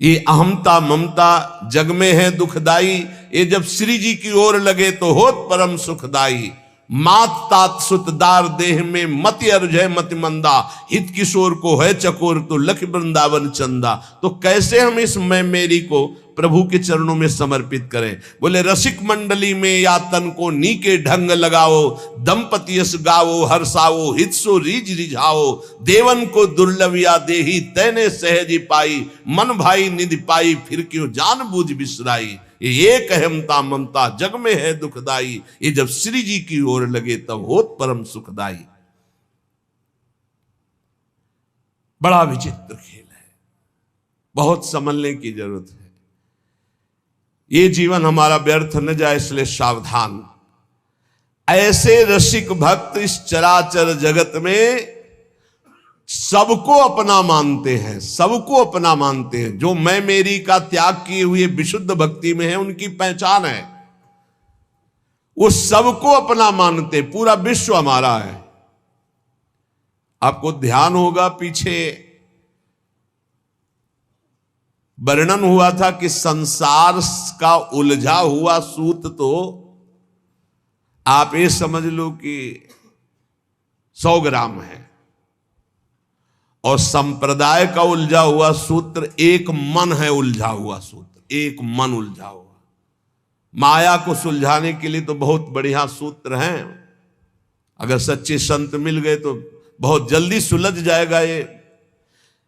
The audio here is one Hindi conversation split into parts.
ये अहमता ममता जग में है दुखदाई, ये जब श्री जी की ओर लगे तो होत परम सुखदाई। मात तात सुतदार देह में मति अर्जय मति मंदा, हित किशोर को है चकोर तो लख वृंदावन चंदा। तो कैसे हम इस मैं मेरी को प्रभु के चरणों में समर्पित करें? बोले रसिक मंडली में या तन को नी के ढंग लगाओ, दंपति यस गाओ हर्षाओ हित सो रीज रिझाओ। देवन को दुर्लभ या देही तैने सहजी पाई, मन भाई निधि पाई फिर क्यों जान बूझ बिसराई। ये एक अहमता ममता जग में है दुखदाई, ये जब श्री जी की ओर लगे तब होत परम सुखदाई। बड़ा विचित्र खेल है, बहुत समझने की जरूरत है। ये जीवन हमारा व्यर्थ न जाए इसलिए सावधान। ऐसे रसिक भक्त इस चराचर जगत में सबको अपना मानते हैं, सबको अपना मानते हैं। जो मैं मेरी का त्याग किए हुए विशुद्ध भक्ति में है उनकी पहचान है, वो सबको अपना मानते, पूरा विश्व हमारा है। आपको ध्यान होगा पीछे वर्णन हुआ था कि संसार का उलझा हुआ सूत तो आप ये समझ लो कि 100 ग्राम है, और संप्रदाय का उलझा हुआ सूत्र एक मन है, उलझा हुआ सूत्र एक मन उलझा हुआ। माया को सुलझाने के लिए तो बहुत बढ़िया सूत्र हैं, अगर सच्चे संत मिल गए तो बहुत जल्दी सुलझ जाएगा ये।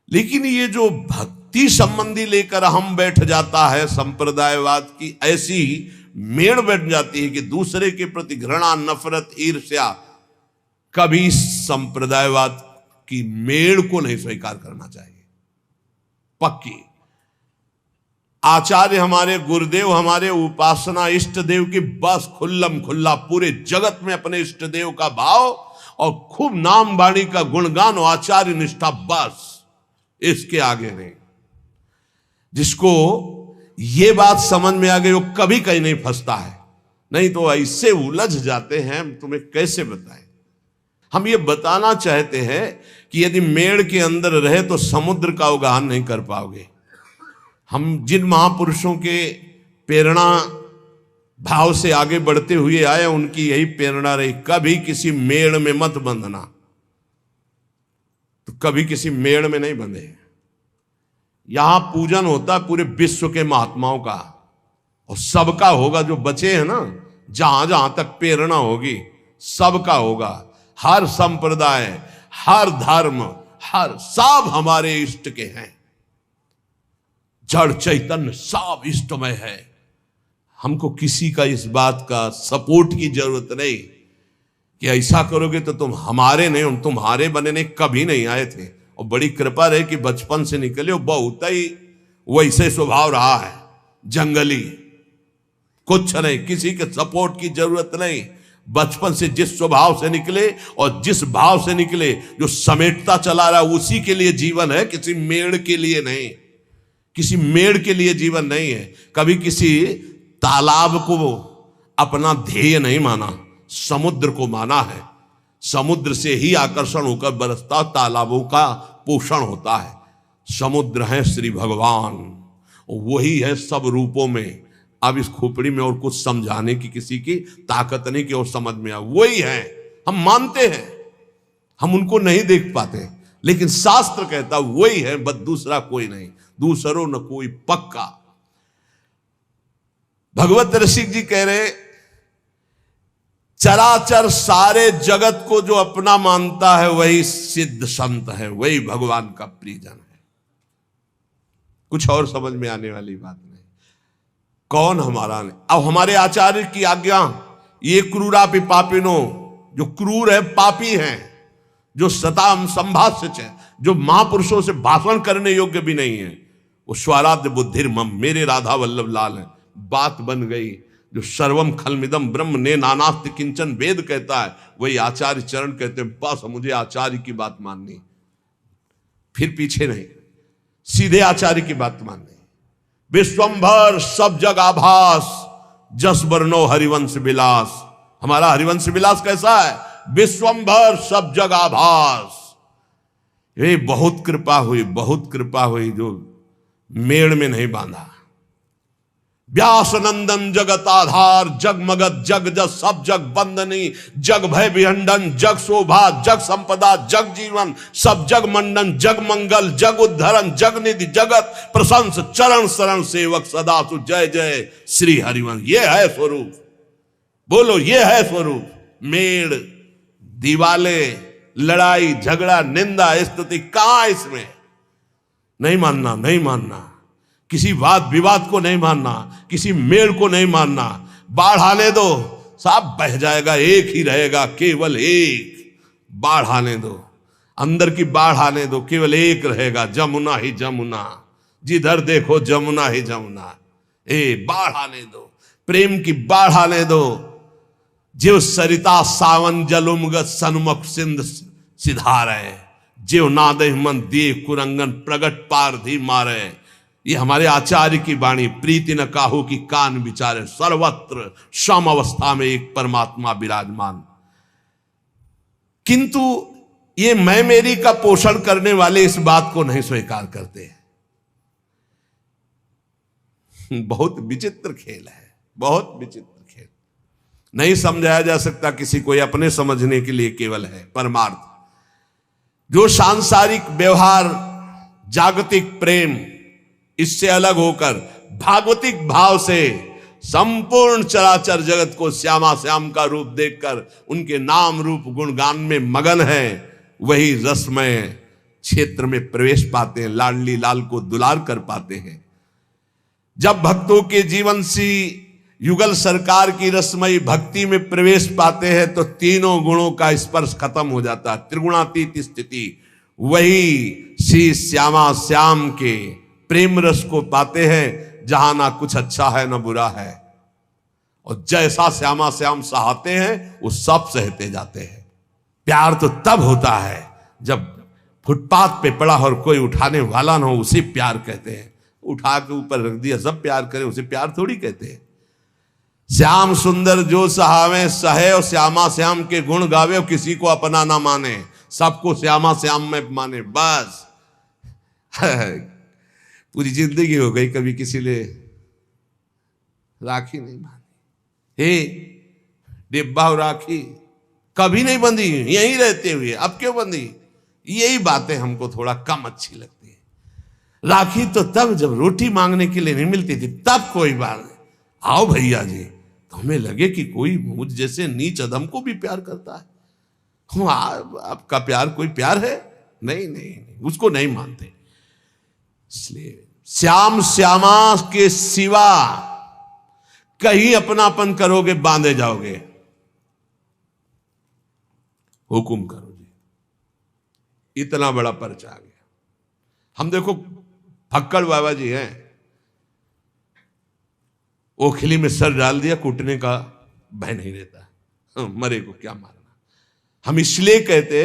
लेकिन ये जो भक्ति संबंधी लेकर हम बैठ जाता है संप्रदायवाद की, ऐसी मेड़ बैठ जाती है कि दूसरे के प्रति घृणा नफरत ईर्ष्या, कभी संप्रदायवाद की मेड़ को नहीं स्वीकार करना चाहिए। पक्की आचार्य हमारे गुरुदेव हमारे उपासना इष्ट देव की बस खुल्लम खुल्ला पूरे जगत में अपने इष्ट देव का भाव और खूब नाम वाणी का गुणगान और आचार्य निष्ठा, बस इसके आगे नहीं। जिसको ये बात समझ में आ गई वो कभी कहीं नहीं फंसता है, नहीं तो ऐसे उलझ जाते हैं, तुम्हें कैसे बताएं। हम ये बताना चाहते हैं कि यदि मेड़ के अंदर रहे तो समुद्र का अवगाहन नहीं कर पाओगे। हम जिन महापुरुषों के प्रेरणा भाव से आगे बढ़ते हुए आए, उनकी यही प्रेरणा रही, कभी किसी मेड़ में मत बंधना। तो कभी किसी मेड़ में नहीं बंधे। यहां पूजन होता है पूरे विश्व के महात्माओं का, और सबका होगा, जो बचे हैं ना, जहां जहां तक प्रेरणा होगी सबका होगा। हर संप्रदाय हर धर्म हर सब हमारे इष्ट के हैं, जड़ चैतन्य सब इष्टमय है। हमको किसी का इस बात का सपोर्ट की जरूरत नहीं कि ऐसा करोगे तो तुम हमारे नहीं, हम तुम्हारे बनने कभी नहीं आए थे। और बड़ी कृपा रहे कि बचपन से निकले हो, बहुत ही वैसे स्वभाव रहा है, जंगली, कुछ नहीं, किसी के सपोर्ट की जरूरत नहीं। बचपन से जिस स्वभाव से निकले और जिस भाव से निकले, जो समेटता चला रहा उसी के लिए जीवन है, किसी मेड़ के लिए नहीं। किसी मेड़ के लिए जीवन नहीं है। कभी किसी तालाब को अपना ध्येय नहीं माना, समुद्र को माना है। समुद्र से ही आकर्षण होकर बरसता तालाबों का पोषण होता है। समुद्र है श्री भगवान, वही है सब रूपों में। अब इस खोपड़ी में और कुछ समझाने की किसी की ताकत नहीं कि और समझ में आ, वही है। हम मानते हैं, हम उनको नहीं देख पाते, लेकिन शास्त्र कहता वही है, बस दूसरा कोई नहीं, दूसरो न कोई पक्का। भगवत रसिक जी कह रहे, चराचर सारे जगत को जो अपना मानता है वही सिद्ध संत है, वही भगवान का प्रियजन है। कुछ और समझ में आने वाली बात नहीं। कौन हमारा नहीं। अब हमारे आचार्य की आज्ञा, ये क्रूरापि पापिनो, जो क्रूर है पापी हैं, जो सताम संभाष्य है, जो महापुरुषों से भाषण करने योग्य भी नहीं है, वो स्वराध्य बुद्धिर मम, मेरे राधा वल्लभ लाल है। बात बन गई। जो सर्वम खलमिदम ब्रह्म ने नानास्ति किंचन वेद कहता है, वही आचार्य चरण कहते हैं, बस मुझे आचार्य की बात माननी, फिर पीछे नहीं, सीधे आचार्य की बात माननी। विश्वंभर सब जग आभास, जस वर्णो हरिवंश विलास। हमारा हरिवंश विलास कैसा है? विश्वंभर सब जग आभास। ये बहुत कृपा हुई, बहुत कृपा हुई। जो मेड़ में नहीं बांधा। व्यास नंदन जगत आधार, जग मगत जग जस सब जग बंदनी, जग भय विहंडन, जग शोभा जग संपदा, जग जीवन सब जग मंडन, जग मंगल जग उद्धरण, जग निधि जगत प्रशंस, चरण शरण सेवक सदा सु जय जय श्री हरिवंश। ये है स्वरूप, बोलो ये है स्वरूप। मेड़, दीवाले, लड़ाई झगड़ा, निंदा स्तुति कहां इसमें? नहीं मानना, नहीं मानना। किसी वाद विवाद को नहीं मानना, किसी मेड़ को नहीं मानना। बाढ़ आने दो, सब बह जाएगा, एक ही रहेगा, केवल एक। बाढ़ आने दो, अंदर की बाढ़ आने दो, केवल एक रहेगा, जमुना ही जमुना। जिधर देखो जमुना ही जमुना। बाढ़ आने दो, प्रेम की बाढ़ आने दो। जीव सरिता सावन जलुमगत सन्मुख सिंध सिधारे, जीव नादे मन दिए कुरंगन प्रगट पारधी मारे। ये हमारे आचार्य की वाणी। प्रीति न काहू की कान विचारे, सर्वत्र सम अवस्था में एक परमात्मा विराजमान। किंतु ये मैं मेरी का पोषण करने वाले इस बात को नहीं स्वीकार करते। बहुत विचित्र खेल है, बहुत विचित्र खेल। नहीं समझाया जा सकता किसी को, अपने समझने के लिए केवल है परमार्थ। जो सांसारिक व्यवहार, जागतिक प्रेम, इससे अलग होकर भागवतिक भाव से संपूर्ण चराचर जगत को श्यामा श्याम का रूप देखकर उनके नाम रूप गुणगान में मगन है, वही रसमय क्षेत्र में प्रवेश पाते हैं, लाडली लाल को दुलार कर पाते हैं। जब भक्तों के जीवन सी युगल सरकार की रसमयी भक्ति में प्रवेश पाते हैं तो तीनों गुणों का स्पर्श खत्म हो जाता है, त्रिगुणातीत स्थिति। वही श्री श्यामा श्याम के प्रेम रस को पाते हैं, जहां ना कुछ अच्छा है ना बुरा है। और जैसा श्यामा श्याम सहाते हैं वो सब सहते जाते हैं। प्यार तो तब होता है जब फुटपाथ पे पड़ा और कोई उठाने वाला ना हो, उसे प्यार कहते हैं। उठा के ऊपर रख दिया, सब प्यार करें, उसे प्यार थोड़ी कहते हैं। श्याम सुंदर जो सहावे सहे, और श्यामा श्याम के गुण गावे, और किसी को अपना ना माने, सबको श्यामा श्याम में माने, बस। पूरी जिंदगी हो गई, कभी किसी ने राखी नहीं बांधी। डिब्बा और राखी कभी नहीं बंधी, यहीं रहते हुए अब क्यों बंधी? यही बातें हमको थोड़ा कम अच्छी लगती है। राखी तो तब जब रोटी मांगने के लिए नहीं मिलती थी, तब कोई बात नहीं, आओ भैया जी। तो हमें लगे कि कोई मुझ जैसे नीच अधम को भी प्यार करता है। आपका प्यार कोई प्यार है? नहीं नहीं, नहीं, उसको नहीं मानते। इसलिए श्याम श्यामा के सिवा कहीं अपनापन करोगे बांधे जाओगे। हुकुम करो जी, इतना बड़ा पर्चा आ गया। हम देखो फक्कड़ बाबा जी हैं, ओखली में सर डाल दिया, कूटने का भय नहीं रहता, मरे को क्या मारना। हम इसलिए कहते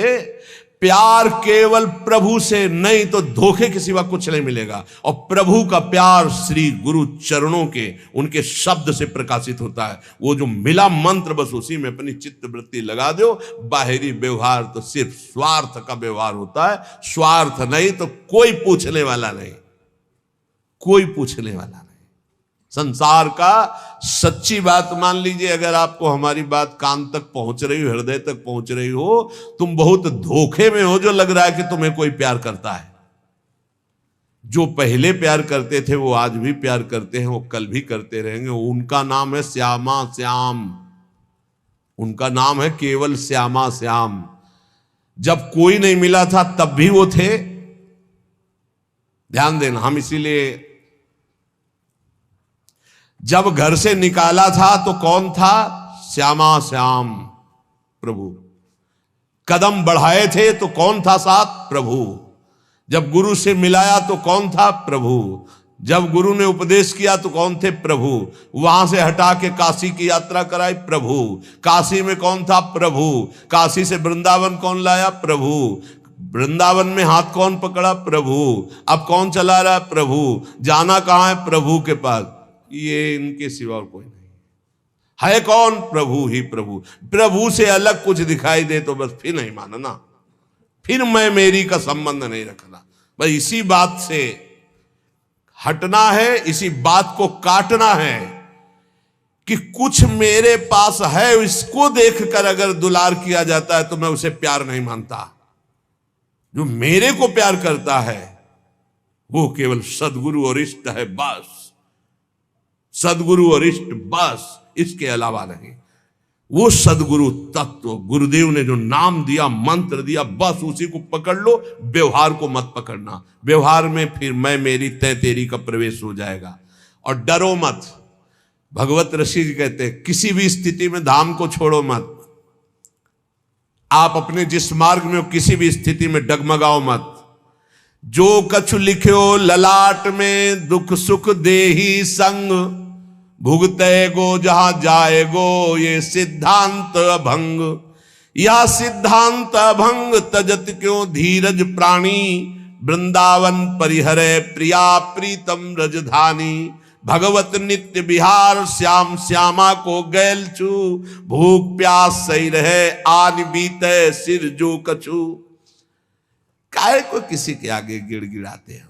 प्यार केवल प्रभु से, नहीं तो धोखे के सिवा कुछ नहीं मिलेगा। और प्रभु का प्यार श्री गुरु चरणों के, उनके शब्द से प्रकाशित होता है। वो जो मिला मंत्र, बस उसी में अपनी चित्त वृत्ति लगा दो। बाहरी व्यवहार तो सिर्फ स्वार्थ का व्यवहार होता है। स्वार्थ नहीं तो कोई पूछने वाला नहीं, कोई पूछने वाला नहीं। संसार का सच्ची बात मान लीजिए, अगर आपको हमारी बात कान तक पहुंच रही हो, हृदय तक पहुंच रही हो, तुम बहुत धोखे में हो जो लग रहा है कि तुम्हें कोई प्यार करता है। जो पहले प्यार करते थे वो आज भी प्यार करते हैं, वो कल भी करते रहेंगे। उनका नाम है श्यामा श्याम, उनका नाम है केवल श्यामा श्याम। जब कोई नहीं मिला था तब भी वो थे। ध्यान देना, हम इसीलिए जब घर से निकाला था तो कौन था? श्यामा श्याम प्रभु। कदम बढ़ाए थे तो कौन था साथ? प्रभु। जब गुरु से मिलाया तो कौन था? प्रभु। जब गुरु ने उपदेश किया तो कौन थे? प्रभु। वहां से हटा के काशी की यात्रा कराई? प्रभु। काशी में कौन था? प्रभु। काशी से वृंदावन कौन लाया? प्रभु। वृंदावन में हाथ कौन पकड़ा? प्रभु। अब कौन चला रहा? प्रभु। जाना कहां है? प्रभु के पास। ये इनके सिवा और कोई नहीं है। कौन? प्रभु ही प्रभु। प्रभु से अलग कुछ दिखाई दे तो बस फिर नहीं मानना, फिर मैं मेरी का संबंध नहीं रखना। बस इसी बात से हटना है, इसी बात को काटना है कि कुछ मेरे पास है, इसको देखकर अगर दुलार किया जाता है तो मैं उसे प्यार नहीं मानता। जो मेरे को प्यार करता है वो केवल सदगुरु और इष्ट है, बस सदगुरु और इष्ट, बस, इसके अलावा नहीं। वो सदगुरु तत्व, गुरुदेव ने जो नाम दिया, मंत्र दिया, बस उसी को पकड़ लो। व्यवहार को मत पकड़ना, व्यवहार में फिर मैं मेरी तय तेरी का प्रवेश हो जाएगा। और डरो मत। भगवत ऋषि जी कहते हैं किसी भी स्थिति में धाम को छोड़ो मत। आप अपने जिस मार्ग में हो किसी भी स्थिति में डगमगाओ मत। जो कछु लिख्यो ललाट में दुख सुख देही संग, भुगते गो जहां जाएगो ये सिद्धांत अभंग। या सिद्धांत अभंग तजत क्यों धीरज प्राणी, वृंदावन परिहरे प्रिया प्रीतम रजधानी। भगवत नित्य बिहार श्याम श्यामा को गैल छू, भूख प्यास सही रहे आन बीते सिर जो कछु। काहे को किसी के आगे गिड़गिड़ाते हो?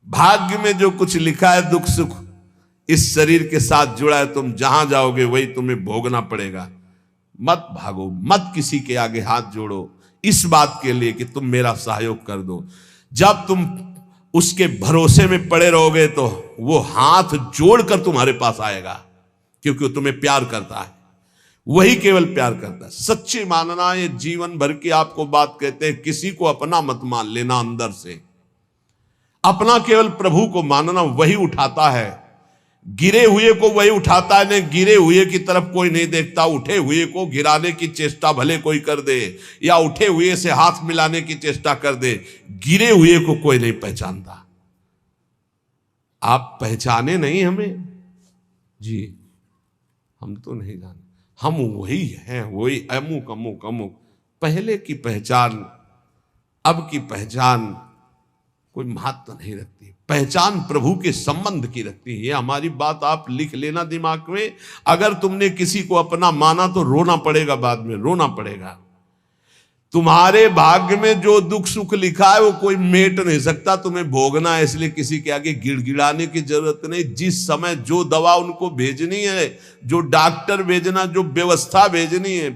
भाग्य में जो कुछ लिखा है दुख सुख इस शरीर के साथ जुड़ा है, तुम जहां जाओगे वही तुम्हें भोगना पड़ेगा। मत भागो, मत किसी के आगे हाथ जोड़ो इस बात के लिए कि तुम मेरा सहयोग कर दो। जब तुम उसके भरोसे में पड़े रहोगे तो वो हाथ जोड़कर तुम्हारे पास आएगा, क्योंकि वो तुम्हें प्यार करता है, वही केवल प्यार करता है। सच्ची मानना, ये जीवन भर की आपको बात कहते हैं, किसी को अपना मत मान लेना। अंदर से अपना केवल प्रभु को मानना, वही उठाता है। गिरे हुए को वही उठाता है, नहीं गिरे हुए की तरफ कोई नहीं देखता। उठे हुए को गिराने की चेष्टा भले कोई कर दे, या उठे हुए से हाथ मिलाने की चेष्टा कर दे, गिरे हुए को कोई नहीं पहचानता। आप पहचाने नहीं हमें जी, हम तो नहीं जाने, हम वही हैं, वही अमुक अमुक अमुक। पहले की पहचान अब की पहचान कोई महत्व नहीं रखती। पहचान प्रभु के संबंध की रखती है। ये हमारी बात आप लिख लेना दिमाग में। अगर तुमने किसी को अपना माना तो रोना पड़ेगा, बाद में रोना पड़ेगा। तुम्हारे भाग्य में जो दुख सुख लिखा है वो कोई मेट नहीं सकता, तुम्हें भोगना है। इसलिए किसी के आगे गिड़गिड़ाने की जरूरत नहीं। जिस समय जो दवा उनको भेजनी है, जो डॉक्टर भेजना, जो व्यवस्था भेजनी है,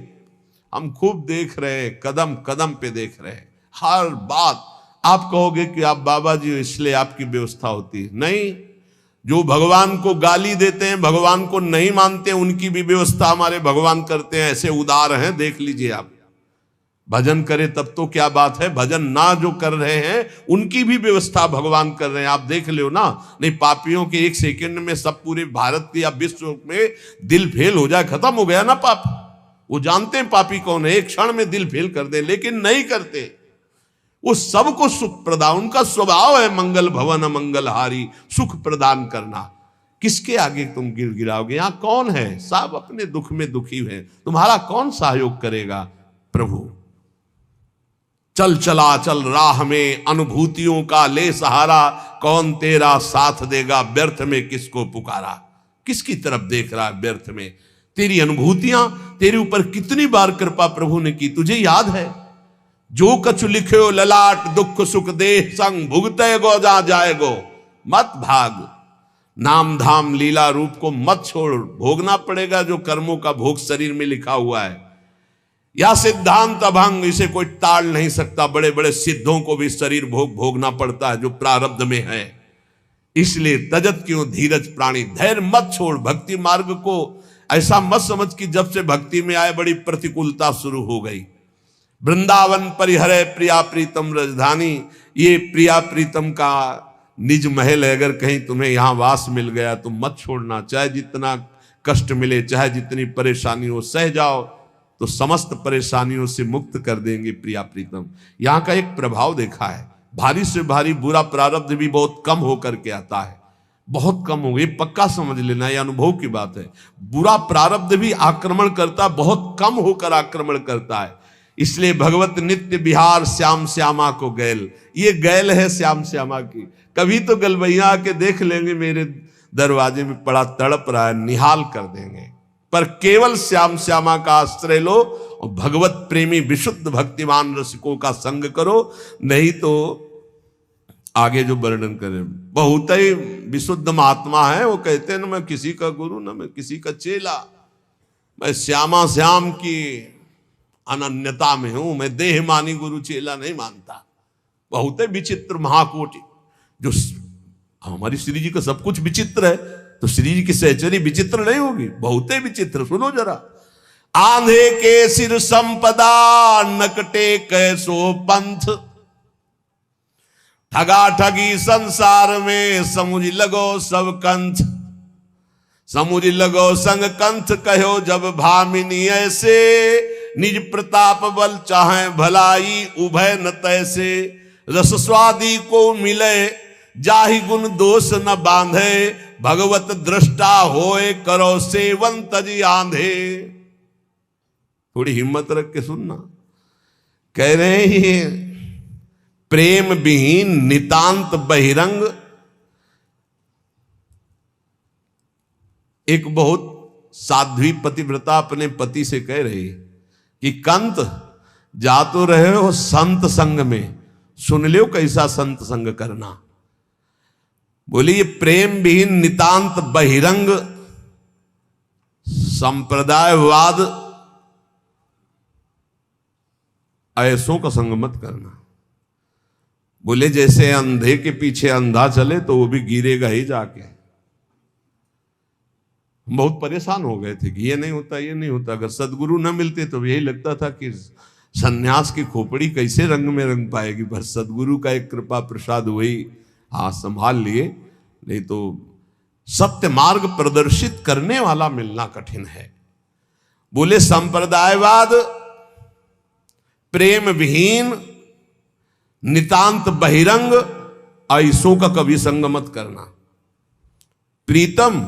हम खूब देख रहे हैं, कदम कदम पे देख रहे हैं। हर बात आप कहोगे कि आप बाबा जी हो इसलिए आपकी व्यवस्था होती है, नहीं। जो भगवान को गाली देते हैं, भगवान को नहीं मानते, उनकी भी व्यवस्था हमारे भगवान करते हैं। ऐसे उदार हैं, देख लीजिए आप। भजन करे तब तो क्या बात है, भजन ना जो कर रहे हैं उनकी भी व्यवस्था भगवान कर रहे हैं। आप देख लो ना। नहीं, पापियों के एक सेकंड में सब पूरे भारत के या विश्व में दिल फेल हो जाए, खत्म हो गया ना पाप। वो जानते हैं पापी कौन है, एक क्षण में दिल फेल कर दे, लेकिन नहीं करते। वो सबको सुख प्रदान, उनका स्वभाव है मंगल भवन मंगलहारी, सुख प्रदान करना। किसके आगे तुम गिड़गिड़ाओगे? यहां कौन है? सब अपने दुख में दुखी है, तुम्हारा कौन सहयोग करेगा? प्रभु। चल चला चल राह में अनुभूतियों का ले सहारा, कौन तेरा साथ देगा व्यर्थ में किसको पुकारा। किसकी तरफ देख रहा है व्यर्थ में? तेरी अनुभूतियां, तेरे ऊपर कितनी बार कृपा प्रभु ने की, तुझे याद है? जो कछु लिख्यो ललाट दुख सुख देह संग, भुगते गो जा जाएगो। मत भाग, नाम धाम लीला रूप को मत छोड़, भोगना पड़ेगा जो कर्मों का भोग शरीर में लिखा हुआ है। या सिद्धांत अभंग, इसे कोई टाल नहीं सकता। बड़े बड़े सिद्धों को भी शरीर भोग भोगना पड़ता है जो प्रारब्ध में है। इसलिए तजत क्यों धीरज प्राणी, धैर्य मत छोड़। भक्ति मार्ग को ऐसा मत समझ कि जब से भक्ति में आए बड़ी प्रतिकूलता शुरू हो गई। वृंदावन परिहरे प्रिया प्रीतम राजधानी, ये प्रिया प्रीतम का निज महल है। अगर कहीं तुम्हें यहां वास मिल गया तो मत छोड़ना। चाहे जितना कष्ट मिले, चाहे जितनी परेशानी हो, सह जाओ तो समस्त परेशानियों से मुक्त कर देंगे प्रिया प्रीतम। यहां का एक प्रभाव देखा है, भारी से भारी बुरा प्रारब्ध भी बहुत कम होकर के आता है, बहुत कम हो। ये पक्का समझ लेना, ये अनुभव की बात है। बुरा प्रारब्ध भी आक्रमण करता, बहुत कम होकर आक्रमण करता है। इसलिए भगवत नित्य बिहार श्याम श्यामा को गैल, ये गैल है श्याम श्यामा की। कभी तो गलबैया आके देख लेंगे मेरे दरवाजे में पड़ा तड़प रहा है, निहाल कर देंगे। पर केवल श्याम श्यामा का आश्रय लो और भगवत प्रेमी विशुद्ध भक्तिमान रसिकों का संग करो, नहीं तो आगे जो वर्णन करें, बहुत ही विशुद्ध महात्मा है। वो कहते हैं ना, मैं किसी का गुरु न मैं किसी का चेला, मैं श्यामा श्याम की अनन्यता में हूं, मैं देह मानी गुरु चेला नहीं मानता। बहुत ही विचित्र महाकोटि। जो हमारी श्री जी का सब कुछ विचित्र है, तो श्री जी की सहचरी विचित्र नहीं होगी? बहुत ही विचित्र। सुनो जरा। आंधे के सिर संपदा, नकटे कैसो पंथ, ठगा ठगी संसार में समुझ लगो सब कंथ। समुझ लगो संग कंथ, कहो जब भामिनी ऐसे, निज प्रताप बल चाहे भलाई उभय न तैसे। रस स्वादी को मिले, जाहि गुण दोष न बांधे, भगवत दृष्टा होए करो सेवन तजी आंधे। थोड़ी हिम्मत रख के सुनना। कह रहे हैं प्रेम विहीन नितांत बहिरंग। एक बहुत साध्वी पतिव्रता अपने पति से कह रही कि कंत जा तो रहे हो संत संग में, सुन लो कैसा संत संग करना। बोली ये प्रेम विहीन नितांत बहिरंग संप्रदायवाद, ऐसों का संग मत करना। बोले जैसे अंधे के पीछे अंधा चले तो वो भी गिरेगा ही जाके। बहुत परेशान हो गए थे कि ये नहीं होता, ये नहीं होता। अगर सदगुरु न मिलते तो यही लगता था कि सन्यास की खोपड़ी कैसे रंग में रंग पाएगी। पर सदगुरु का एक कृपा प्रसाद हुई, हाँ संभाल लिए। नहीं तो सत्य मार्ग प्रदर्शित करने वाला मिलना कठिन है। बोले संप्रदायवाद, प्रेम विहीन, नितांत बहिरंग, ऐसों का कभी संग मत करना। प्रीतम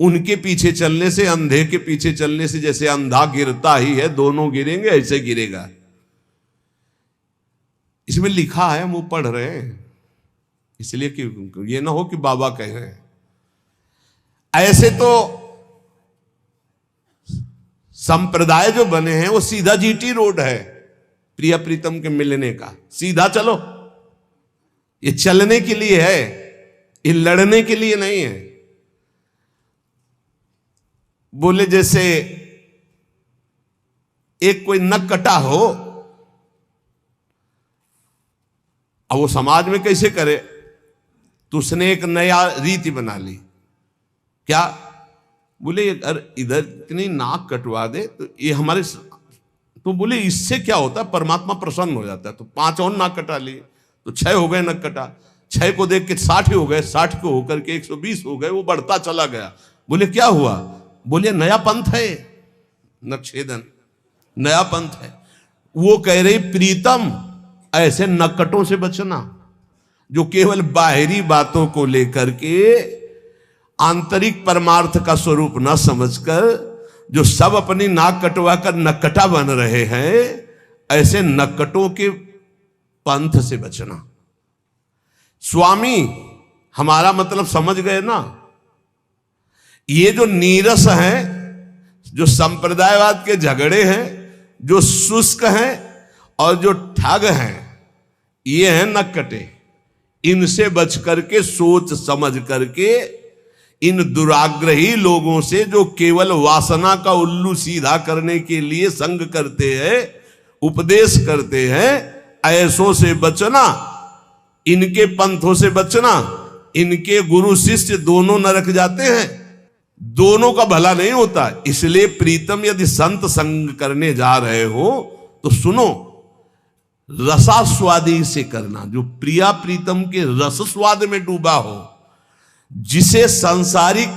उनके पीछे चलने से, अंधे के पीछे चलने से जैसे अंधा गिरता ही है, दोनों गिरेंगे ऐसे गिरेगा। इसमें लिखा है, हम वो पढ़ रहे हैं इसलिए कि ये ना हो कि बाबा कह रहे हैं। ऐसे तो संप्रदाय जो बने हैं वो सीधा जीटी रोड है प्रिया प्रीतम के मिलने का। सीधा चलो, ये चलने के लिए है, ये लड़ने के लिए नहीं है। बोले जैसे एक कोई नक कटा हो, अब वो समाज में कैसे करे, तो उसने एक नया रीति बना ली। क्या? बोले अगर इधर इतनी नाक कटवा दे तो ये हमारे, तो बोले इससे क्या होता है, परमात्मा प्रसन्न हो जाता है। तो 5 और नाक कटा लिए तो 6 हो गए नक कटा। 6 को देख के 60 हो गए, 60 को होकर के 120 हो गए, वो बढ़ता चला गया। बोले क्या हुआ? बोले नया पंथ है, नक्षेदन नया पंथ है। वो कह रही प्रीतम ऐसे नक्कटों से बचना, जो केवल बाहरी बातों को लेकर के आंतरिक परमार्थ का स्वरूप न समझकर जो सब अपनी नाक कटवा कर नक्कटा बन रहे हैं, ऐसे नक्कटों के पंथ से बचना। स्वामी हमारा मतलब समझ गए ना। ये जो नीरस हैं, जो संप्रदायवाद के झगड़े हैं, जो शुष्क हैं और जो ठग हैं, ये हैं नक्कटे। इनसे बच करके, सोच समझ करके, इन दुराग्रही लोगों से जो केवल वासना का उल्लू सीधा करने के लिए संग करते हैं, उपदेश करते हैं, ऐसों से बचना। इनके पंथों से बचना। इनके गुरु शिष्य दोनों नरक जाते हैं, दोनों का भला नहीं होता। इसलिए प्रीतम यदि संत संग करने जा रहे हो तो सुनो, रसास्वादी से करना, जो प्रिया प्रीतम के रस स्वाद में डूबा हो, जिसे सांसारिक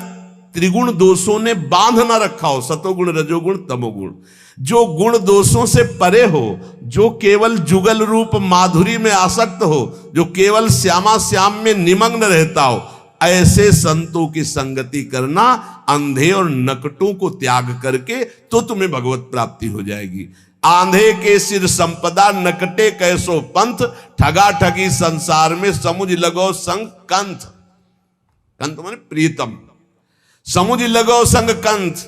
त्रिगुण दोषों ने बांध ना रखा हो, सतोगुण रजोगुण तमोगुण, जो गुण दोषों से परे हो, जो केवल जुगल रूप माधुरी में आसक्त हो, जो केवल श्यामा श्याम में निमग्न रहता हो, ऐसे संतों की संगति करना। अंधे और नकटों को त्याग करके तो तुम्हें भगवत प्राप्ति हो जाएगी। आंधे के सिर संपदा, नकटे कैसो पंथ, ठगा ठगी संसार में समुझ लगो संग कंथ। कंथ माने प्रीतम। समुझ लगो संग कंथ,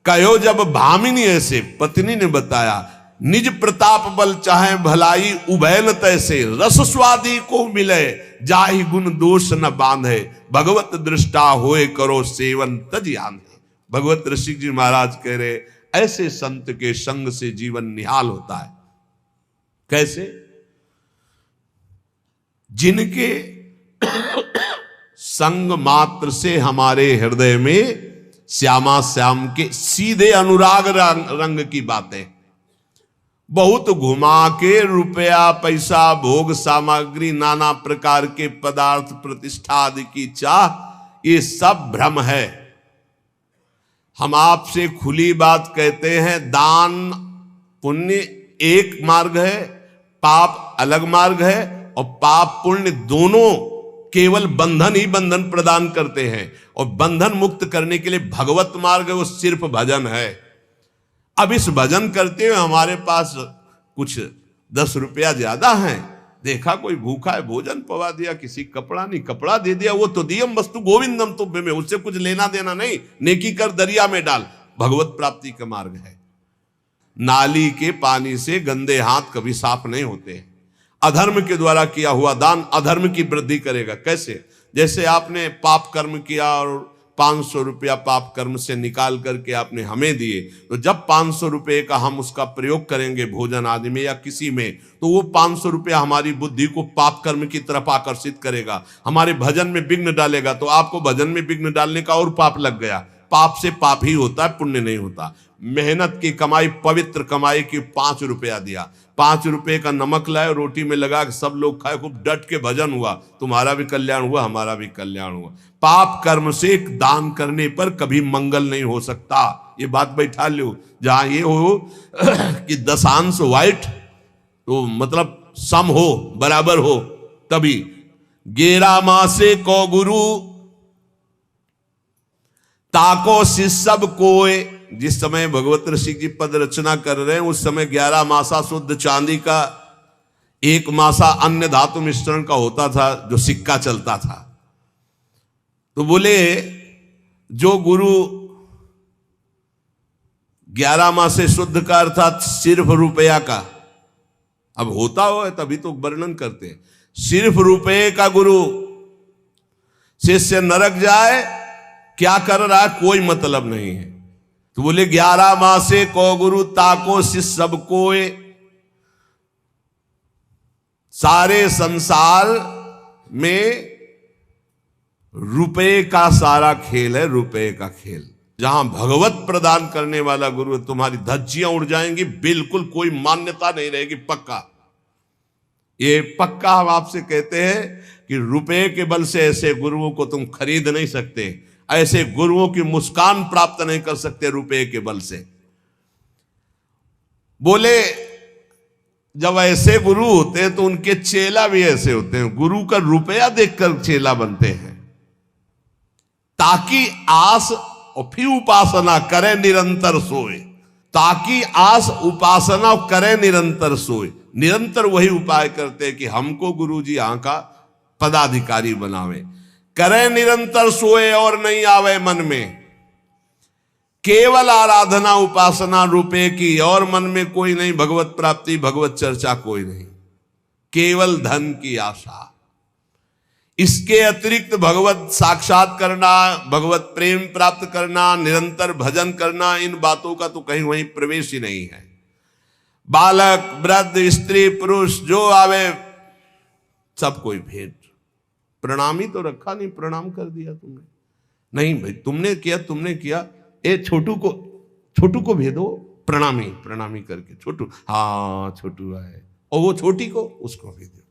कहो जब भामिनी ऐसे, पत्नी ने बताया निज प्रताप बल चाहे भलाई उभय न तैसे, रस स्वादी को मिले जाहि गुण दोष न बांधे, भगवत दृष्टा होए करो सेवन तज आंधे। भगवत ऋषि जी महाराज कह रहे ऐसे संत के संग से जीवन निहाल होता है। कैसे? जिनके संग मात्र से हमारे हृदय में श्यामा श्याम के सीधे अनुराग रंग की बातें, बहुत घुमा के रुपया पैसा भोग सामग्री नाना प्रकार के पदार्थ प्रतिष्ठा आदि की चाह, ये सब भ्रम है। हम आपसे खुली बात कहते हैं, दान पुण्य एक मार्ग है, पाप अलग मार्ग है, और पाप पुण्य दोनों केवल बंधन ही बंधन प्रदान करते हैं, और बंधन मुक्त करने के लिए भगवत मार्ग है, वो सिर्फ भजन है। अब इस भजन करते हुए हमारे पास कुछ 10 रुपया ज्यादा है, देखा कोई भूखा है भोजन पवा दिया, किसी कपड़ा नहीं कपड़ा दे दिया, वो तो दियम वस्तु गोविंदम तुभ्य में, उससे कुछ लेना देना नहीं, नेकी कर दरिया में डाल, भगवत प्राप्ति का मार्ग है। नाली के पानी से गंदे हाथ कभी साफ नहीं होते हैं। अधर्म के द्वारा किया हुआ दान अधर्म की वृद्धि करेगा। कैसे? जैसे आपने पाप कर्म किया और 500 रुपया पाप कर्म से निकाल करके आपने हमें दिए, तो जब 500 रुपये का हम उसका प्रयोग करेंगे भोजन आदि में या किसी में, तो वो 500 रुपया हमारी बुद्धि को पाप कर्म की तरफ आकर्षित करेगा, हमारे भजन में विघ्न डालेगा। तो आपको भजन में विघ्न डालने का और पाप लग गया। पाप से पाप ही होता है, पुण्य नहीं होता। मेहनत की कमाई, पवित्र कमाई की 5 रुपया दिया, 5 रुपये का नमक लाए, रोटी में लगा के सब लोग खाए, खूब डट के भजन हुआ, तुम्हारा भी कल्याण हुआ, हमारा भी कल्याण हुआ। पाप कर्म से दान करने पर कभी मंगल नहीं हो सकता, ये बात बैठा लो। जहां ये हो कि दशांश व्हाइट, तो मतलब सम हो, बराबर हो, तभी 11 माह से को गुरु ताको शिष्य कोय। जिस समय भगवत ऋषि की पद रचना कर रहे हैं उस समय 11 मासा शुद्ध चांदी का, 1 मासा अन्य धातु मिश्रण का होता था जो सिक्का चलता था। तो बोले जो गुरु 11 मासे शुद्ध का अर्थात सिर्फ रुपया का, अब होता हो तभी तो वर्णन करते हैं, सिर्फ रुपये का गुरु शिष्य नरक जाए, क्या कर रहा है कोई मतलब नहीं है। तो बोले 11 माह से को गुरु ताको शिष्य सबको, सारे संसार में रुपए का सारा खेल है, रुपए का खेल। जहां भगवत प्रदान करने वाला गुरु, तुम्हारी धज्जियां उड़ जाएंगी, बिल्कुल कोई मान्यता नहीं रहेगी, पक्का। ये पक्का हम आपसे कहते हैं कि रुपए के बल से ऐसे गुरुओं को तुम खरीद नहीं सकते, ऐसे गुरुओं की मुस्कान प्राप्त नहीं कर सकते रुपए के बल से। बोले जब ऐसे गुरु होते हैं तो उनके चेला भी ऐसे होते हैं, गुरु का रुपया देखकर चेला बनते हैं, ताकि आस और फिर उपासना करें निरंतर सोए, ताकि आस उपासना करें निरंतर सोए। निरंतर वही उपाय करते हैं कि हमको गुरु जी यहाँ का पदाधिकारी बनावे, करें निरंतर सोए और नहीं आवे मन में, केवल आराधना उपासना रुपए की, और मन में कोई नहीं, भगवत प्राप्ति भगवत चर्चा कोई नहीं, केवल धन की आशा। इसके अतिरिक्त भगवत साक्षात करना, भगवत प्रेम प्राप्त करना, निरंतर भजन करना, इन बातों का तो कहीं वहीं प्रवेश ही नहीं है। बालक वृद्ध स्त्री पुरुष जो आवे सब कोई भेंट। प्रणामी तो रखा नहीं, प्रणाम कर दिया तुमने, नहीं भाई तुमने किया, ए छोटू को भेदो, प्रणामी प्रणामी करके, छोटू हाँ छोटू आए, और वो छोटी को उसको भेदो।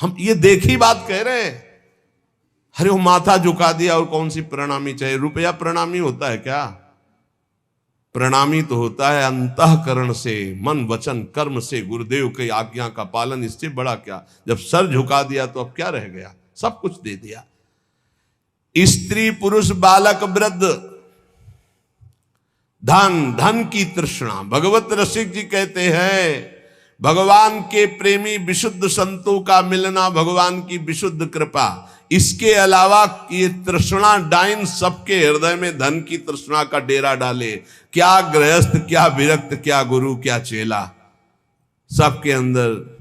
हम ये देखी बात कह रहे हैं। अरे वो माथा झुका दिया और कौन सी प्रणामी चाहिए? रुपया प्रणामी होता है क्या? प्रणामी तो होता है अंतःकरण से, मन वचन कर्म से, गुरुदेव की आज्ञा का पालन, इससे बड़ा क्या? जब सर झुका दिया तो अब क्या रह गया? सब कुछ दे दिया। स्त्री पुरुष बालक वृद्ध, धन की तृष्णा। भगवत रसिक जी कहते हैं भगवान के प्रेमी विशुद्ध संतों का मिलना भगवान की विशुद्ध कृपा। इसके अलावा ये तृष्णा डाइन सबके हृदय में धन की तृष्णा का डेरा डाले। क्या गृहस्थ, क्या विरक्त, क्या गुरु, क्या चेला, सबके अंदर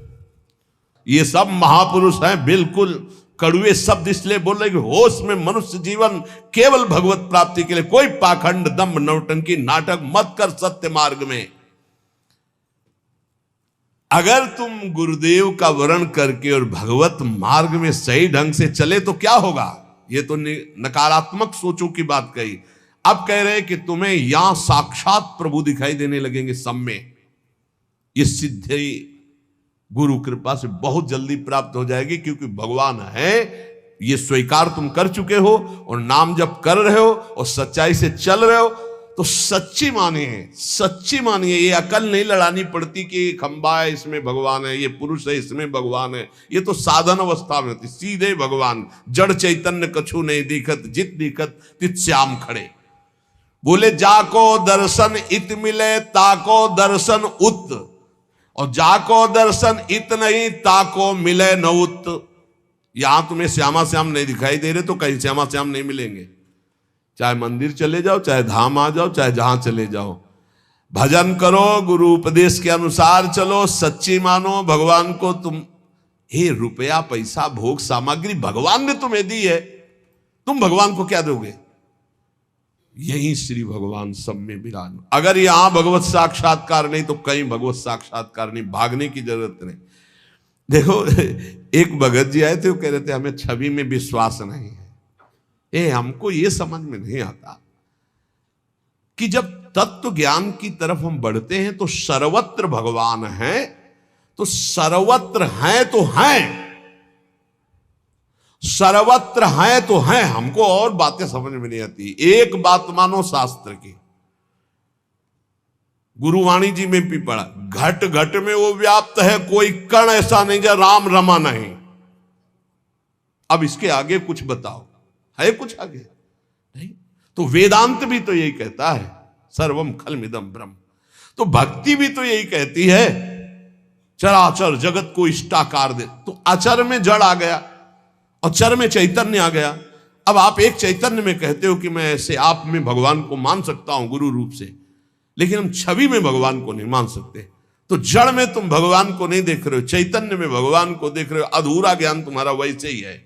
ये सब महापुरुष हैं, बिल्कुल कड़ुए शब्द इसलिए बोल रहे कि होश में मनुष्य जीवन केवल भगवत प्राप्ति के लिए, कोई पाखंड दंभ नौटंकी नाटक मत कर सत्य मार्ग में। अगर तुम गुरुदेव का वर्ण करके और भगवत मार्ग में सही ढंग से चले तो क्या होगा? ये तो नकारात्मक सोचों की बात कही। अब कह रहे कि तुम्हें यहां साक्षात प्रभु दिखाई देने लगेंगे सब में। ये सिद्धि गुरु कृपा से बहुत जल्दी प्राप्त हो जाएगी, क्योंकि भगवान है ये स्वीकार तुम कर चुके हो और नाम जप कर रहे हो और सच्चाई से चल रहे हो, तो सच्ची मानिए, सच्ची मानिए। ये अकल नहीं लड़ानी पड़ती कि खंबा है इसमें भगवान है, ये पुरुष है इसमें भगवान है। ये तो साधन अवस्था में होती, सीधे भगवान। जड़ चैतन्य कछु नहीं दिखत, जित दिखत तित श्याम खड़े। बोले जाको दर्शन इत मिले ताको दर्शन उत, और जाको दर्शन इत नहीं ताको मिले न उत। यहां तुम्हें श्यामा श्याम नहीं दिखाई दे रहे तो कहीं श्यामा श्याम नहीं मिलेंगे। चाहे मंदिर चले जाओ, चाहे धाम आ जाओ, चाहे जहां चले जाओ, भजन करो, गुरु उपदेश के अनुसार चलो, सच्ची मानो भगवान को। तुम हे रुपया पैसा भोग सामग्री भगवान ने तुम्हें दी है, तुम भगवान को क्या दोगे? यही श्री भगवान सब में विराज। अगर यहां भगवत साक्षात्कार नहीं तो कहीं भगवत साक्षात्कार नहीं, भागने की जरूरत नहीं। देखो एक भगत जी आए थे, वो कह रहे थे हमें छवि में विश्वास नहीं है। हमको ये समझ में नहीं आता कि जब तत्व ज्ञान की तरफ हम बढ़ते हैं तो सर्वत्र भगवान है, तो सर्वत्र हैं तो हैं, सर्वत्र हैं तो हैं। हमको और बातें समझ में नहीं आती। एक बात मानो शास्त्र की, गुरुवाणी जी में भी पढ़ा, घट घट में वो व्याप्त है, कोई कण ऐसा नहीं जो राम रमा नहीं। अब इसके आगे कुछ बताओ, है कुछ आगे? नहीं। तो वेदांत भी तो यही कहता है, सर्वम खलमिदम ब्रह्म। तो भक्ति भी तो यही कहती है, चराचर जगत को इष्टाकार दे। तो अचर में जड़ आ गया और चर में चैतन्य आ गया। अब आप एक चैतन्य में कहते हो कि मैं ऐसे आप में भगवान को मान सकता हूं गुरु रूप से, लेकिन हम छवि में भगवान को नहीं मान सकते। तो जड़ में तुम भगवान को नहीं देख रहे हो, चैतन्य में भगवान को देख रहे हो। अधूरा ज्ञान तुम्हारा वैसे ही है,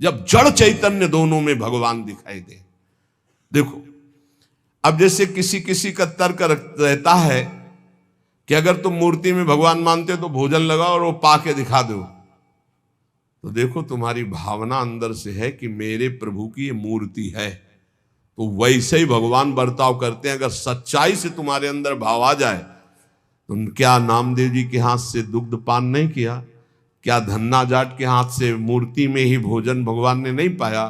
जब जड़ चैतन्य दोनों में भगवान दिखाई दे। देखो अब जैसे किसी किसी का तर्क रहता है कि अगर तुम मूर्ति में भगवान मानते हो तो भोजन लगाओ और वो पाके दिखा दो। तो देखो तुम्हारी भावना अंदर से है कि मेरे प्रभु की ये मूर्ति है, तो वैसे ही भगवान बर्ताव करते हैं। अगर सच्चाई से तुम्हारे अंदर भाव आ जाए, तुम क्या नामदेव जी के हाथ से दुग्ध पान नहीं किया? क्या धन्ना जाट के हाथ से मूर्ति में ही भोजन भगवान ने नहीं पाया?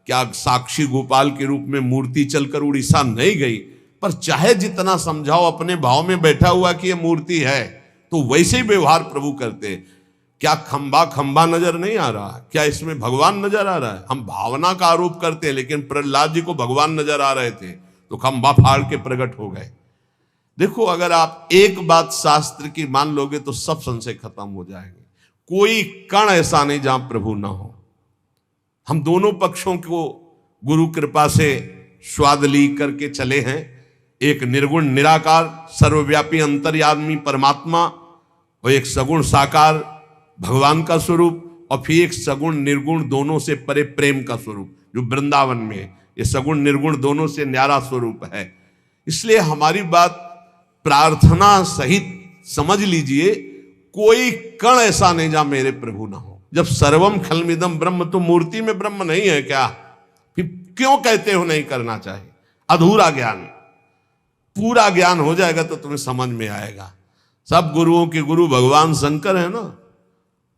क्या साक्षी गोपाल के रूप में मूर्ति चलकर उड़ीसा नहीं गई? पर चाहे जितना समझाओ, अपने भाव में बैठा हुआ कि ये मूर्ति है, तो वैसे ही व्यवहार प्रभु करते। क्या खंबा खंबा नजर नहीं आ रहा? क्या इसमें भगवान नजर आ रहा है? हम भावना का आरोप करते हैं, लेकिन प्रहलाद जी को भगवान नजर आ रहे थे तो खंबा फाड़ के प्रकट हो गए। देखो अगर आप एक बात शास्त्र की मान लोगे तो सब संशय खत्म हो जाएंगे। कोई कण ऐसा नहीं जहां प्रभु ना हो। हम दोनों पक्षों को गुरु कृपा से स्वाद ली करके चले हैं। एक निर्गुण निराकार सर्वव्यापी अंतर्यामी परमात्मा, और एक सगुण साकार भगवान का स्वरूप, और फिर एक सगुण निर्गुण दोनों से परे प्रेम का स्वरूप जो वृंदावन में है। ये सगुण निर्गुण दोनों से न्यारा स्वरूप है। इसलिए हमारी बात प्रार्थना सहित समझ लीजिए, कोई कण ऐसा नहीं जहां मेरे प्रभु ना हो। जब सर्वम खलमिदम ब्रह्म, तो मूर्ति में ब्रह्म नहीं है क्या? फिर क्यों कहते हो नहीं करना चाहिए? अधूरा ज्ञान। पूरा ज्ञान हो जाएगा तो तुम्हें समझ में आएगा। सब गुरुओं के गुरु भगवान शंकर है ना,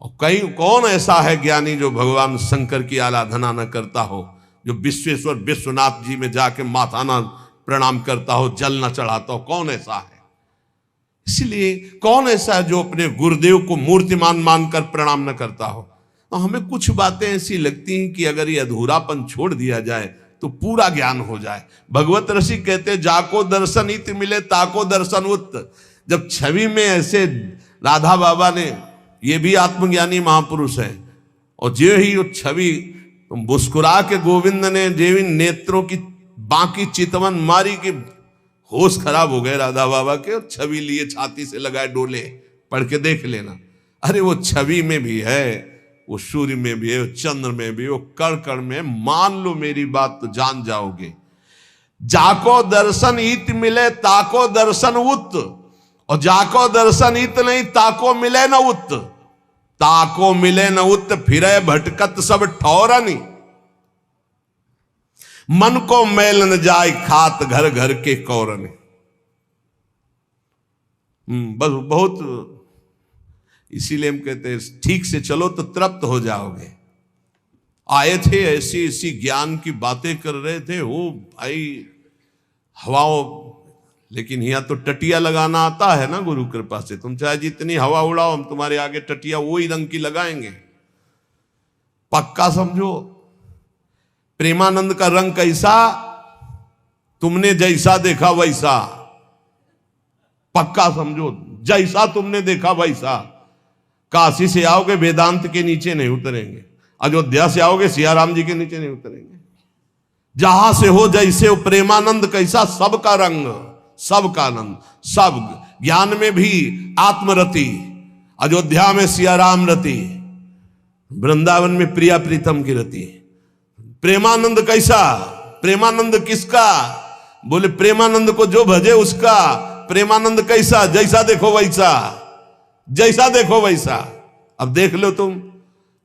और कहीं कौन ऐसा है ज्ञानी जो भगवान शंकर की आराधना न करता हो, जो विश्वेश्वर विश्वनाथ जी में जाके माथा ना प्रणाम करता हो, जल न चढ़ाता हो? कौन ऐसा है? इसलिए कौन ऐसा है जो अपने गुरुदेव को मूर्तिमान मानकर प्रणाम न करता हो? तो हमें कुछ बातें ऐसी लगती हैं कि अगर ये अधूरापन छोड़ दिया जाए तो पूरा ज्ञान हो जाए। भगवत रसिक कहते जाको दर्शन इत मिले ताको दर्शन उत। जब छवि में ऐसे राधा बाबा ने, ये भी आत्मज्ञानी महापुरुष है, और जो ही वो छवि मुस्कुरा के गोविंद ने जेवी नेत्रों की बाकी चितवन मारी कि होश खराब हो गए राधा बाबा के, और छवि लिए छाती से लगाए डोले। पढ़ के देख लेना। अरे वो छवि में भी है, वो सूर्य में भी है, वो चंद्र में भी, वो कण कण में। मान लो मेरी बात तो जान जाओगे। जाको दर्शन इत मिले ताको दर्शन उत, और जाको दर्शन इत नहीं ताको मिले न उत। ताको मिले न उत फिरे भटकत सब ठौरनी, मन को मैल न जाए खात घर घर के कौरन। बस बहुत, इसीलिए हम कहते हैं ठीक से चलो तो तृप्त हो जाओगे। आए थे ऐसी ऐसी ज्ञान की बातें कर रहे थे, हो भाई हवाओं, लेकिन यहाँ तो टटिया लगाना आता है ना गुरु कृपा से। तुम चाहे जितनी हवा उड़ाओ, हम तुम्हारे आगे टटिया वही रंग की लगाएंगे, पक्का समझो। प्रेमानंद का रंग कैसा, तुमने जैसा देखा वैसा, पक्का समझो, जैसा तुमने देखा वैसा। काशी से आओगे वेदांत के नीचे नहीं उतरेंगे, अयोध्या से आओगे सियाराम जी के नीचे नहीं उतरेंगे। जहां से हो जैसे हो, प्रेमानंद कैसा, सबका रंग, सबका आनंद, सब। ज्ञान में भी आत्मरति, अयोध्या में सियाराम रति, वृंदावन में प्रिया प्रीतम की रति। प्रेमानंद कैसा, प्रेमानंद किसका, बोले प्रेमानंद को जो भजे उसका। प्रेमानंद कैसा, जैसा देखो वैसा, जैसा देखो वैसा। अब देख लो तुम,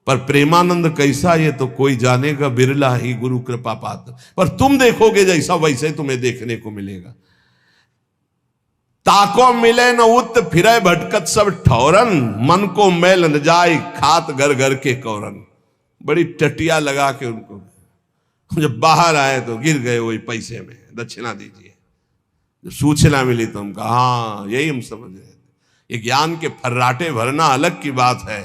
पर प्रेमानंद कैसा ये तो कोई जानेगा, बिरला ही गुरु कृपा पात्र। पर तुम देखोगे जैसा वैसे तुम्हें देखने को मिलेगा। ताको मिले न उत फिरे भटकत सब ठौरन, मन को मैल न जाए खात घर घर के कौरन। बड़ी टटिया लगा के उनको, जब बाहर आए तो गिर गए वही पैसे में, दक्षिणा दीजिए। जब सूचना मिली तो हम कहा हाँ यही हम समझ रहे थे। ये ज्ञान के फर्राटे भरना अलग की बात है,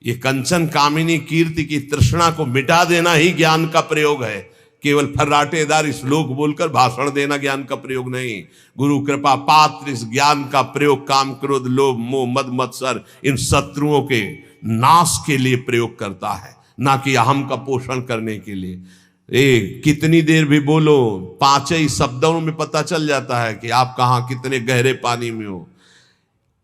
ये कंचन कामिनी कीर्ति की तृष्णा को मिटा देना ही ज्ञान का प्रयोग है। केवल फर्राटेदार श्लोक बोलकर भाषण देना ज्ञान का प्रयोग नहीं। गुरु कृपा पात्र इस ज्ञान का प्रयोग काम क्रोध लोभ मोह मद मत्सर इन शत्रुओं के नाश के लिए प्रयोग करता है, ना कि अहम का पोषण करने के लिए। कितनी देर भी बोलो, पांच ही शब्दों में पता चल जाता है कि आप कहां कितने गहरे पानी में हो।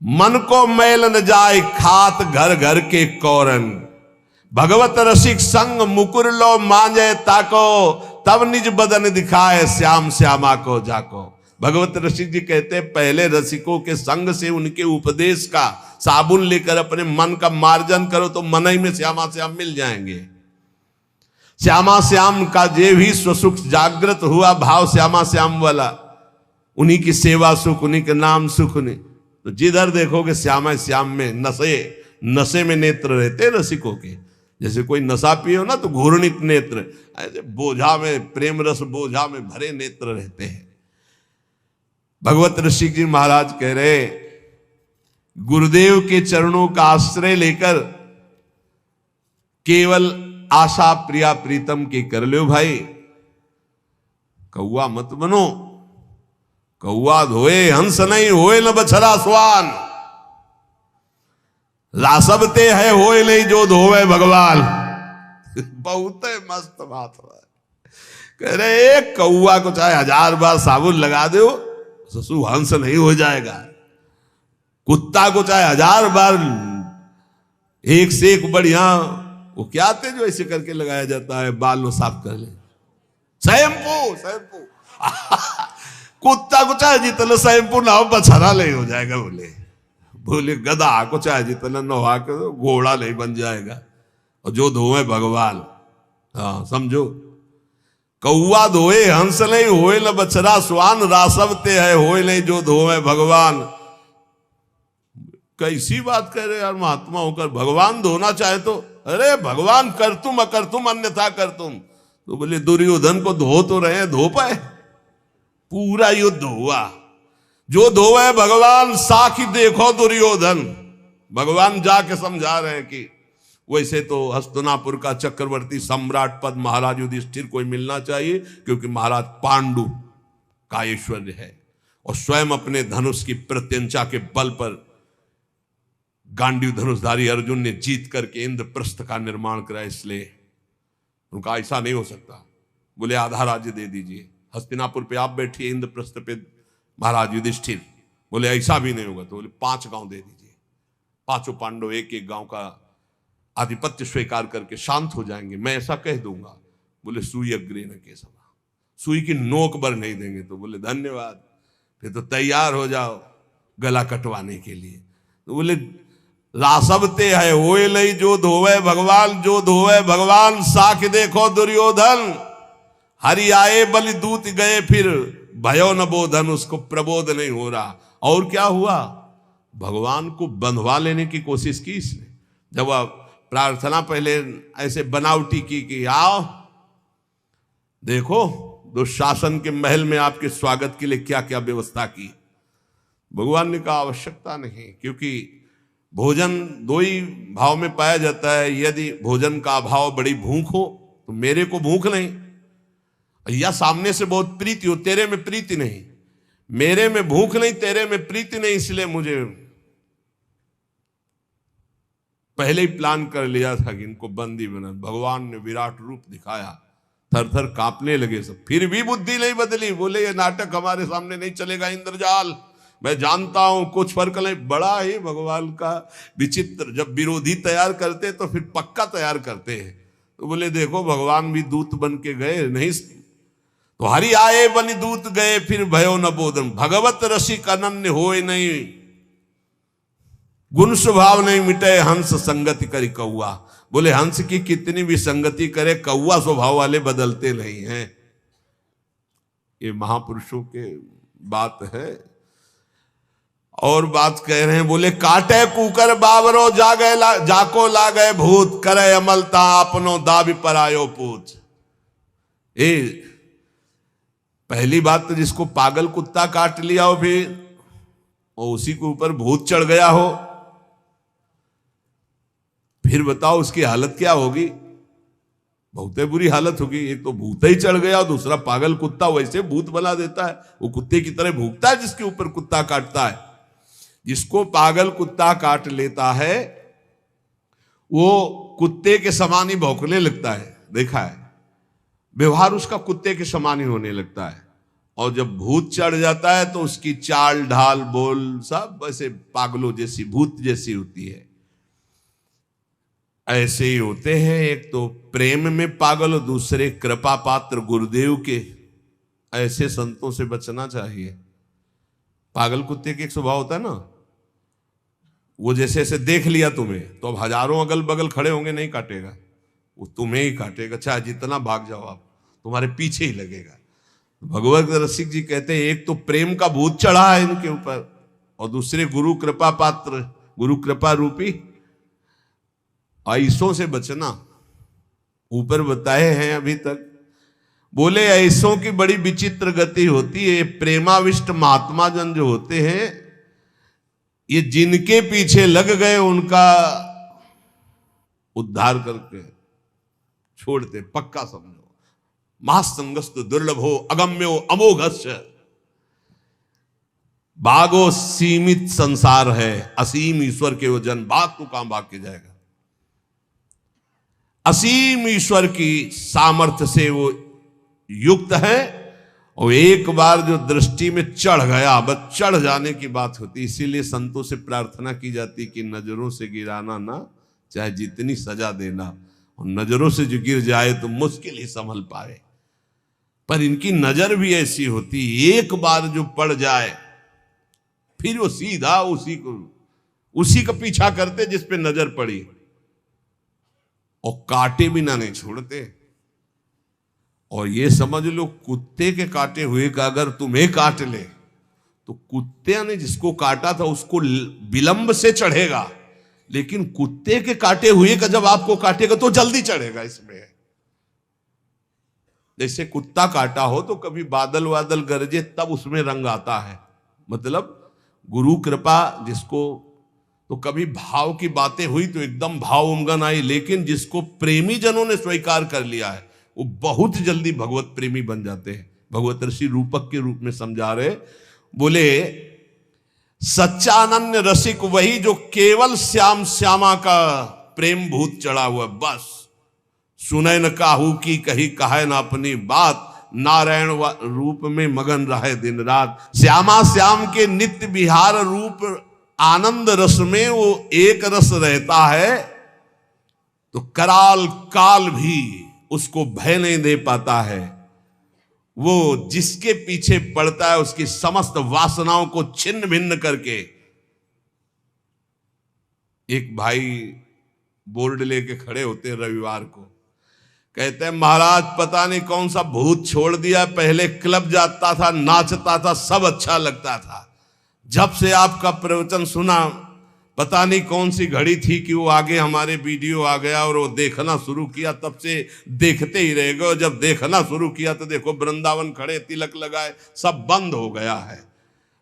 मन को मैल न जाए खात घर घर के कौरन, भगवत रसिक संग मुकुर लो मांजे ताको, तब निज बदन दिखाए श्याम श्यामा को जाको। भगवत रसिक जी कहते हैं पहले रसिकों के संग से, उनके उपदेश का साबुन लेकर अपने मन का मार्जन करो तो मन ही में श्यामा श्याम मिल जाएंगे। श्यामा श्याम का जे भी स्वसुख जागृत हुआ भाव श्यामा श्याम वाला, उन्हीं की सेवा सुख, उन्हीं के नाम सुख। नहीं तो जिधर देखोगे श्यामा श्याम में नशे में नेत्र रहते रसिकों के। जैसे कोई नशा पिए हो ना तो घूर्णित नेत्र, ऐसे बोझा में प्रेम रस बोझा में भरे नेत्र रहते हैं। भगवत ऋषि जी महाराज कह रहे गुरुदेव के चरणों का आश्रय लेकर केवल आशा प्रिया प्रीतम की कर लो भाई। कौआ मत बनो, कौआ धोए हंस नहीं होए न बछड़ा स्वान, रासबते है होए नहीं जो धोवे भगवान। बहुत मस्त बात है। कह रहे एक कौआ को चाहे 1000 बार साबुन लगा दो ससु हंस नहीं हो जाएगा। कुत्ता को चाहे 1000 बार एक से एक बढ़िया, वो क्या आते जो ऐसे करके लगाया जाता है बाल साफ कर ले, शैम्पू कुत्ता को चाहे जितना शैम्पू ना हो बछड़ा नहीं हो जाएगा। बोले गधा को चाहे जितना नहा के घोड़ा नहीं बन जाएगा। और जो धोए भगवान, हाँ समझो, कौआ धोए हंस नहीं होए न बछड़ा स्वान, रासवते है होए नहीं जो धोए भगवान। कैसी बात कह रहे यार महात्मा होकर, भगवान धोना चाहे तो अरे भगवान कर तुम अकर तुम अन्यथा कर तुम। तो बोले दुर्योधन को धो तो रहे, धो पाए? पूरा युद्ध हुआ, जो धोवे भगवान साखी देखो दुर्योधन। भगवान जाके समझा रहे हैं कि वैसे तो हस्तिनापुर का चक्रवर्ती सम्राट पद महाराज युधिष्ठिर को मिलना चाहिए, क्योंकि महाराज पांडु का ऐश्वर्य है और स्वयं अपने धनुष की प्रत्यंचा के बल पर गांडीव धनुषधारी अर्जुन ने जीत करके इंद्रप्रस्थ का निर्माण कराया। इसलिए उनका ऐसा नहीं हो सकता। बोले आधा राज्य दे दीजिए, हस्तिनापुर पे आप बैठिए, इंद्रप्रस्थ पे महाराज युधिष्ठिर। बोले ऐसा भी नहीं होगा। तो बोले 5 गांव दे दीजिए। पांचों पांडव एक एक गांव का आधिपत्य स्वीकार करके शांत हो जाएंगे, मैं ऐसा कह दूंगा। बोले सुई अग्रे न केशव, सुई की नोक भर नहीं देंगे। तो बोले धन्यवाद, फिर तो तैयार हो जाओ गला कटवाने के लिए। तो बोले रासबते है ओए लई जो धोवे भगवान, जो धोवे भगवान साख देखो दुर्योधन। हरि आए बलि दूत गए फिर भयो न बोधन, उसको प्रबोध नहीं हो रहा। और क्या हुआ, भगवान को बंधवा लेने की कोशिश की इसने। जब वह प्रार्थना पहले ऐसे बनावटी की कि आओ देखो दुशासन के महल में आपके स्वागत के लिए क्या क्या व्यवस्था की। भगवान ने कहा आवश्यकता नहीं, क्योंकि भोजन दो ही भाव में पाया जाता है। यदि भोजन का अभाव बड़ी भूख हो तो मेरे को भूख नहीं, या सामने से बहुत प्रीति हो, तेरे में प्रीति नहीं, मेरे में भूख नहीं तेरे में प्रीति नहीं, इसलिए मुझे पहले ही प्लान कर लिया था कि इनको बंदी बना। भगवान ने विराट रूप दिखाया, थर थर कांपने लगे सब, फिर भी बुद्धि नहीं बदली। बोले ये नाटक हमारे सामने नहीं चलेगा इंद्रजाल, मैं जानता हूं कुछ फर्क नहीं। बड़ा ही भगवान का विचित्र, जब विरोधी तैयार करते तो फिर पक्का तैयार करते हैं। तो बोले देखो भगवान भी दूत बन के गए नहीं, तो हरि आए बनि दूत गए फिर भयो न बोधन। भगवत रसिक अनन्य होए नहीं, गुण स्वभाव नहीं मिटे हंस संगति करी कौआ। बोले हंस की कितनी भी संगति करे, कौआ स्वभाव वाले बदलते नहीं हैं। ये महापुरुषों के बात है। और बात कह रहे हैं, बोले काटे कुकर बाबरो जाको ला गए भूत, करे अमलता अपनो दाबी पर आयो पूत। पहली बात तो जिसको पागल कुत्ता काट लिया हो फिर और उसी के ऊपर भूत चढ़ गया हो, फिर बताओ उसकी हालत क्या होगी। बहुत बुरी हालत होगी। एक तो भूत ही चढ़ गया, दूसरा पागल कुत्ता वैसे भूत बना देता है, वो कुत्ते की तरह भूखता है जिसके ऊपर कुत्ता काटता है। जिसको पागल कुत्ता काट लेता है वो कुत्ते के समान ही भौंकने लगता है, देखा है, व्यवहार उसका कुत्ते के समान ही होने लगता है। और जब भूत चढ़ जाता है तो उसकी चाल ढाल बोल सब ऐसे पागलों जैसी, भूत जैसी होती है। ऐसे ही होते हैं, एक तो प्रेम में पागल और दूसरे कृपा पात्र गुरुदेव के। ऐसे संतों से बचना चाहिए। पागल कुत्ते का एक स्वभाव होता है ना, वो जैसे ऐसे देख लिया तुम्हें तो अब हजारों अगल बगल खड़े होंगे, नहीं काटेगा, वो तुम्हें ही काटेगा, चाहे जितना भाग जाओ आप, तुम्हारे पीछे ही लगेगा। भगवत रसिक जी कहते हैं एक तो प्रेम का भूत चढ़ा है इनके ऊपर, और दूसरे गुरु कृपा पात्र, गुरु कृपा रूपी ऐसों से बचना। ऊपर बताए हैं अभी तक। बोले ऐसों की बड़ी विचित्र गति होती है। प्रेमाविष्ट महात्मा जन जो होते हैं, ये जिनके पीछे लग गए उनका उद्धार करके छोड़ते, पक्का समझो। महासंगस्त दुर्लभो अगम्यो अमोघस्य, भागो सीमित संसार है, असीम ईश्वर के वो जन, भाग तो कहां भाग के जाएगा। असीम ईश्वर की सामर्थ्य से वो युक्त है, और एक बार जो दृष्टि में चढ़ गया, बस चढ़ जाने की बात होती। इसीलिए संतों से प्रार्थना की जाती कि नजरों से गिराना ना, चाहे जितनी सजा देना, और नजरों से जो गिर जाए तो मुश्किल ही संभल पाए। पर इनकी नजर भी ऐसी होती, एक बार जो पड़ जाए फिर वो सीधा उसी का पीछा करते जिस पे नजर पड़ी, और काटे बिना नहीं छोड़ते। और ये समझ लो कुत्ते के काटे हुए का अगर तुम्हें काट ले तो कुत्ते ने जिसको काटा था उसको विलंब से चढ़ेगा, लेकिन कुत्ते के काटे हुए का जब आपको काटेगा तो जल्दी चढ़ेगा। इसमें जैसे कुत्ता काटा हो तो कभी बादल वादल गरजे तब उसमें रंग आता है, मतलब गुरु कृपा जिसको, तो कभी भाव की बातें हुई तो एकदम भाव उमगन आई, लेकिन जिसको प्रेमी जनों ने स्वीकार कर लिया है वो बहुत जल्दी भगवत प्रेमी बन जाते हैं। भगवत ऋषि रूपक के रूप में समझा रहे, बोले सच्चा अनन्य रसिक वही जो केवल श्याम श्यामा का प्रेम भूत चढ़ा हुआ, बस सुने न काहू की कही कहे न अपनी बात, नारायण रूप में मगन रहे दिन रात। श्यामा श्याम के नित्य विहार रूप आनंद रस में वो एक रस रहता है तो कराल काल भी उसको भय नहीं दे पाता है। वो जिसके पीछे पड़ता है उसकी समस्त वासनाओं को छिन्न भिन्न करके। एक भाई बोर्ड लेके खड़े होते हैं रविवार को, कहते हैं महाराज पता नहीं कौन सा भूत छोड़ दिया, पहले क्लब जाता था, नाचता था, सब अच्छा लगता था, जब से आपका प्रवचन सुना पता नहीं कौन सी घड़ी थी कि वो आगे हमारे वीडियो आ गया और वो देखना शुरू किया, तब से देखते ही रह गए। जब देखना शुरू किया तो देखो वृंदावन खड़े, तिलक लगाए, सब बंद हो गया है।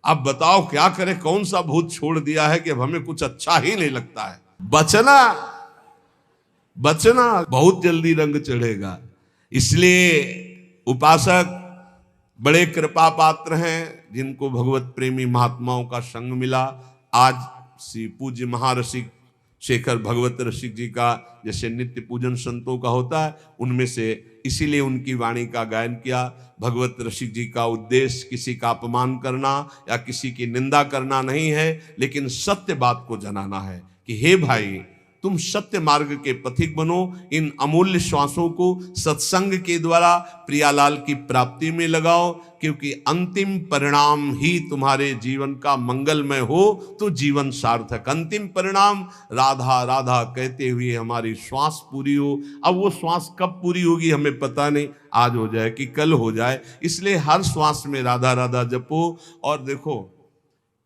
अब बताओ क्या करें, कौन सा भूत छोड़ दिया है कि अब हमें कुछ अच्छा ही नहीं लगता है। बचना बचना बहुत जल्दी रंग चढ़ेगा। इसलिए उपासक बड़े कृपा पात्र हैं जिनको भगवत प्रेमी महात्माओं का संग मिला। आज श्री पूज्य महारसिक शेखर भगवत रसिक जी का जैसे नित्य पूजन संतों का होता है, उनमें से इसीलिए उनकी वाणी का गायन किया। भगवत रसिक जी का उद्देश्य किसी का अपमान करना या किसी की निंदा करना नहीं है, लेकिन सत्य बात को जनाना है कि हे भाई तुम सत्य मार्ग के पथिक बनो। इन अमूल्य श्वासों को सत्संग के द्वारा प्रियालाल की प्राप्ति में लगाओ, क्योंकि अंतिम परिणाम ही तुम्हारे जीवन का मंगलमय हो तो जीवन सार्थक। अंतिम परिणाम राधा राधा कहते हुए हमारी श्वास पूरी हो। अब वो श्वास कब पूरी होगी हमें पता नहीं, आज हो जाए कि कल हो जाए, इसलिए हर श्वास में राधा राधा जपो। और देखो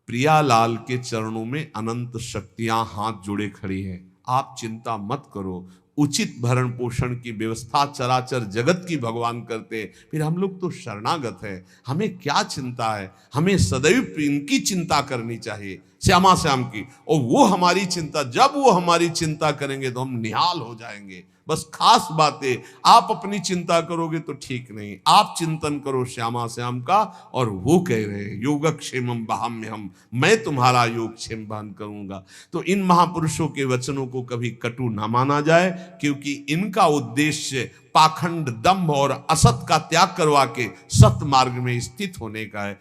प्रियालाल के चरणों में अनंत शक्तियां हाथ जोड़े खड़ी हैं। आप चिंता मत करो, उचित भरण पोषण की व्यवस्था चराचर जगत की भगवान करते, फिर हम लोग तो शरणागत हैं, हमें क्या चिंता है। हमें सदैव इनकी चिंता करनी चाहिए, श्यामा श्याम की। और वो हमारी चिंता, जब वो हमारी चिंता करेंगे तो हम निहाल हो जाएंगे। बस खास बातें, आप अपनी चिंता करोगे तो ठीक नहीं, आप चिंतन करो श्यामा श्याम का। और वो कह रहे हैं योगक्षेमम वहाम्यहम्, मैं तुम्हारा योगक्षेम बहन करूंगा। तो इन महापुरुषों के वचनों को कभी कटु ना माना जाए, क्योंकि इनका उद्देश्य पाखंड, दंभ और असत का त्याग करवा के सत्य मार्ग में स्थित होने का है।